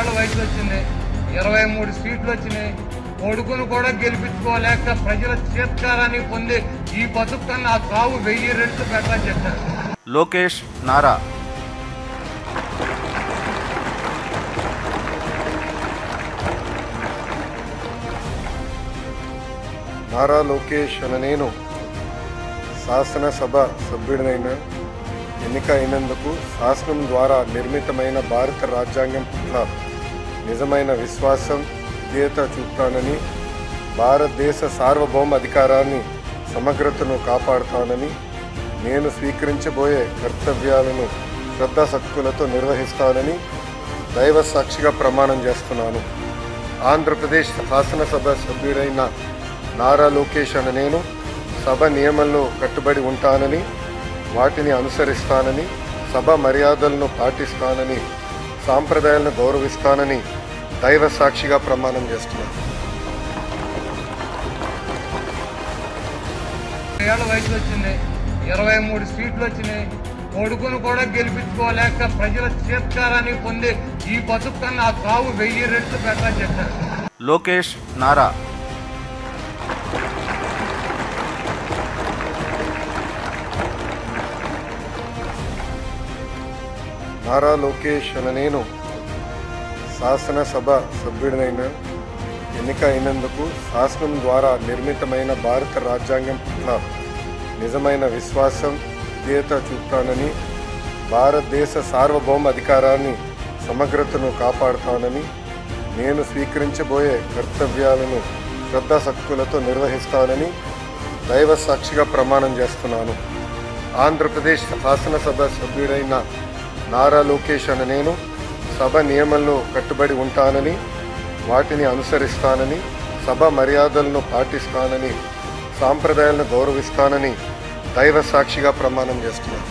ఏళ్ళ వయసు వచ్చింది, 23 సీట్లు వచ్చినాయి. కొడుకును కూడా గెలిపించుకోలేక ప్రజల చేత్కారాన్ని పొంది ఈ బతుకు కన్నా ఆ కావు 1000 రెట్లు పెట్టని చెప్పారు. లోకేష్ నారా లోకేష్ అనే నేను శాసనసభ సభ్యుడినైన ఎన్నిక అయినందుకు శాసనం ద్వారా నిర్మితమైన భారత రాజ్యాంగం పట్ల నిజమైన విశ్వాసం, విధేయత చూపుతానని, భారతదేశ సార్వభౌమ అధికారాన్ని, సమగ్రతను కాపాడుతానని, నేను స్వీకరించబోయే కర్తవ్యాలను శ్రద్ధాశక్తులతో నిర్వహిస్తానని దైవ సాక్షిగా ప్రమాణం చేస్తున్నాను. ఆంధ్రప్రదేశ్ శాసనసభ సభ్యుడైన నారా లోకేష్ అనే నేను సభ నియమంలో కట్టుబడి ఉంటానని, వాటిని అనుసరిస్తానని, సభ మర్యాదలను పాటిస్తానని, సాంప్రదాయాలను గౌరవిస్తానని దైవ సాక్షిగా ప్రమాణం చేస్తున్నాను. ఏళ్ళ వయసు వచ్చింది, 23 సీట్లు వచ్చినాయి. కొడుకును కూడా గెలిపించుకోలేక ప్రజల చేత్కారాన్ని పొంది ఈ బతుకు కన్నా ఆ కావు 1000 రెట్లు పెట్టని చెప్పారు. లోకేష్ నారా లోకేష్ అనే నేను శాసనసభ సభ్యుడినైన ఎన్నిక అయినందుకు శాసనం ద్వారా నిర్మితమైన భారత రాజ్యాంగం పట్ల నిజమైన విశ్వాసం, విధేయత చూపుతానని, భారతదేశ సార్వభౌమ అధికారాన్ని, సమగ్రతను కాపాడుతానని, నేను స్వీకరించబోయే కర్తవ్యాలను శ్రద్ధాశక్తులతో నిర్వహిస్తానని దైవ సాక్షిగా ప్రమాణం చేస్తున్నాను. ఆంధ్రప్రదేశ్ శాసనసభ సభ్యుడైన నారా లోకేష్ అనే నేను సభ నియమంలో కట్టుబడి ఉంటానని, వాటిని అనుసరిస్తానని, సభ మర్యాదలను పాటిస్తానని, సాంప్రదాయాలను గౌరవిస్తానని దైవ సాక్షిగా ప్రమాణం చేస్తున్నాను.